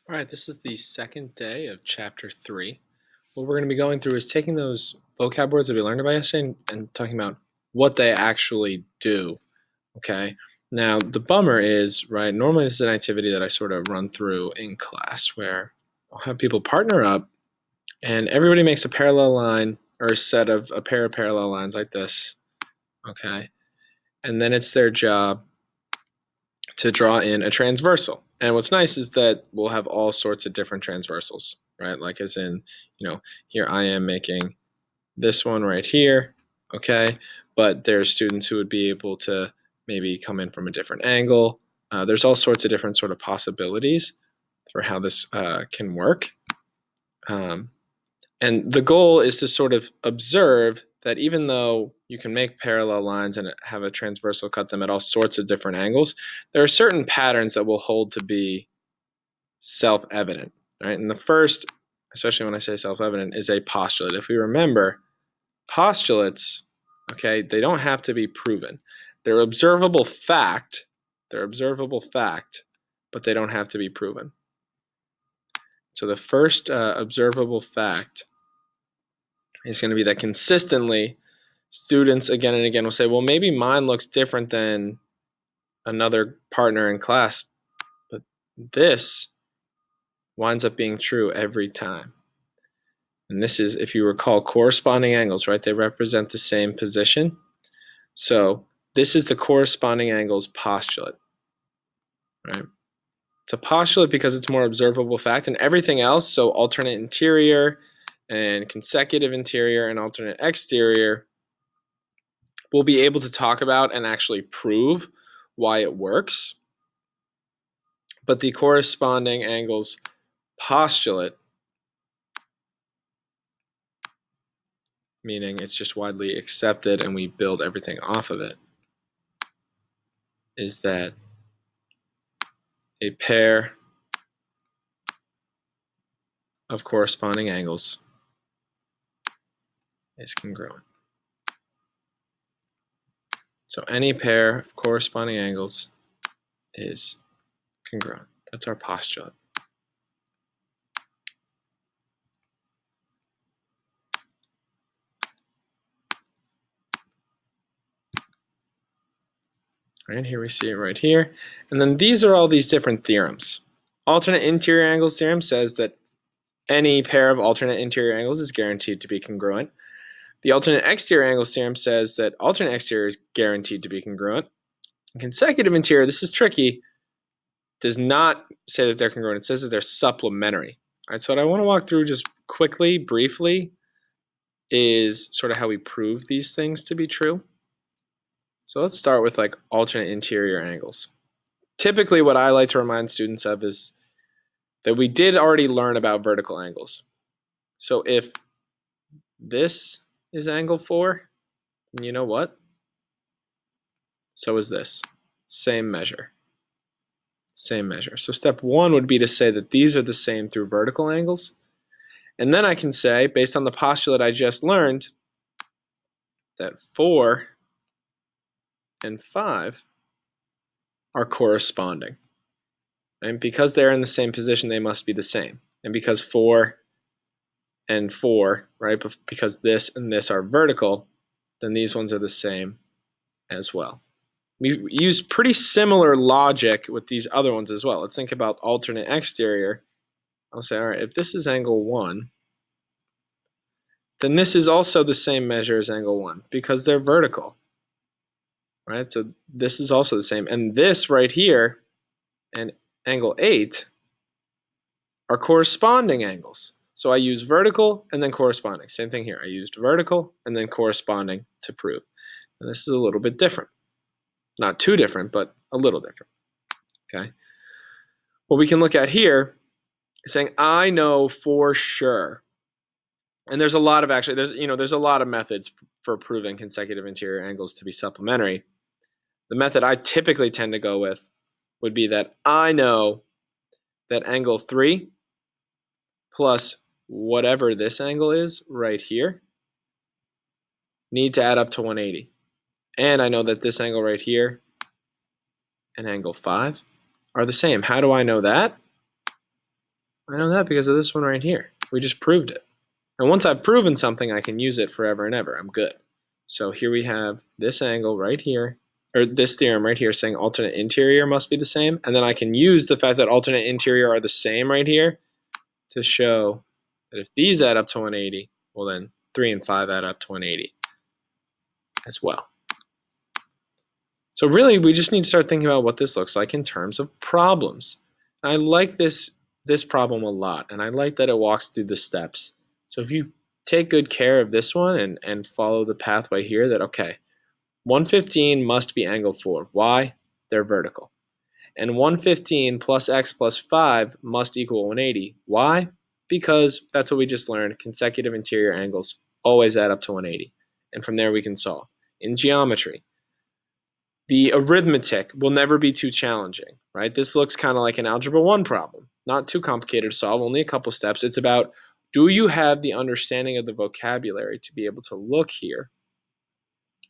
All right, this is the second day of chapter 3. What we're going to be going through is taking those vocab words that we learned about yesterday and talking about what they actually do. Okay. Now, the bummer is, right, normally this is an activity that I sort of run through in class where I'll have people partner up and everybody makes a parallel line or a pair of parallel lines like this. Okay. And then it's their job to draw in a transversal. And what's nice is that we'll have all sorts of different transversals, right? Like as in, here I am making this one right here, okay? But there's students who would be able to maybe come in from a different angle. There's all sorts of different sort of possibilities for how this can work. And the goal is to sort of observe that even though you can make parallel lines and have a transversal cut them at all sorts of different angles, there are certain patterns that will hold to be self-evident, right? And the first, especially when I say self-evident, is a postulate. If we remember, postulates, okay, they don't have to be proven. They're observable fact, but they don't have to be proven. So the first observable fact is going to be that consistently students again and again will say, well, maybe mine looks different than another partner in class, but this winds up being true every time. And this is, if you recall, corresponding angles, right? They represent the same position. So this is the corresponding angles postulate, right? It's a postulate because it's more observable fact, and everything else, so alternate interior and consecutive interior and alternate exterior, we'll be able to talk about and actually prove why it works. But the corresponding angles postulate, meaning it's just widely accepted and we build everything off of it, is that a pair of corresponding angles is congruent. So any pair of corresponding angles is congruent. That's our postulate. Right here we see it right here. And then these are all these different theorems. Alternate interior angles theorem says that any pair of alternate interior angles is guaranteed to be congruent. The alternate exterior angles theorem says that alternate exterior is guaranteed to be congruent. Consecutive interior, this is tricky, does not say that they're congruent. It says that they're supplementary. All right, so what I want to walk through just quickly, briefly, is sort of how we prove these things to be true. So let's start with like alternate interior angles. Typically what I like to remind students of is that we did already learn about vertical angles. So if this is angle 4, you know what? So is this. Same measure. Same measure. So step 1 would be to say that these are the same through vertical angles. And then I can say, based on the postulate I just learned, that 4 and 5 are corresponding. And because they're in the same position, they must be the same. And because 4 and 4, right, because this and this are vertical, then these ones are the same as well. We use pretty similar logic with these other ones as well. Let's think about alternate exterior. I'll say, all right, if this is angle 1, then this is also the same measure as angle 1 because they're vertical, right? So this is also the same. And this right here and angle 8 are corresponding angles. So I use vertical and then corresponding. Same thing here. I used vertical and then corresponding to prove. And this is a little bit different. Not too different, but a little different. Okay. What we can look at here is saying, I know for sure. And there's a lot of there's a lot of methods for proving consecutive interior angles to be supplementary. The method I typically tend to go with would be that I know that angle 3 plus whatever this angle is right here need to add up to 180. And I know that this angle right here and angle 5 are the same. How do I know that? I know that because of this one right here. We just proved it. And once I've proven something, I can use it forever and ever. I'm good. So here we have this angle right here, or this theorem right here saying alternate interior must be the same. And then I can use the fact that alternate interior are the same right here to show that if these add up to 180, well then 3 and 5 add up to 180 as well. So really, we just need to start thinking about what this looks like in terms of problems. And I like this problem a lot, and I like that it walks through the steps. So if you take good care of this one and follow the pathway here, that okay, 115 must be angle 4. Why? They're vertical. And 115 plus x plus 5 must equal 180. Why? Because that's what we just learned. Consecutive interior angles always add up to 180. And from there we can solve. In geometry, the arithmetic will never be too challenging, right? This looks kind of like an Algebra 1 problem. Not too complicated to solve, only a couple steps. It's about, do you have the understanding of the vocabulary to be able to look here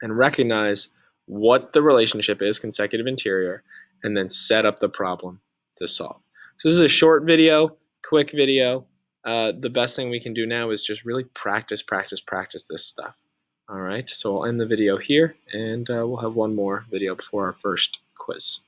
and recognize what the relationship is, consecutive interior, and then set up the problem to solve. So this is a short video, quick video. The best thing we can do now is just really practice this stuff. All right, so I'll end the video here, and we'll have one more video before our first quiz.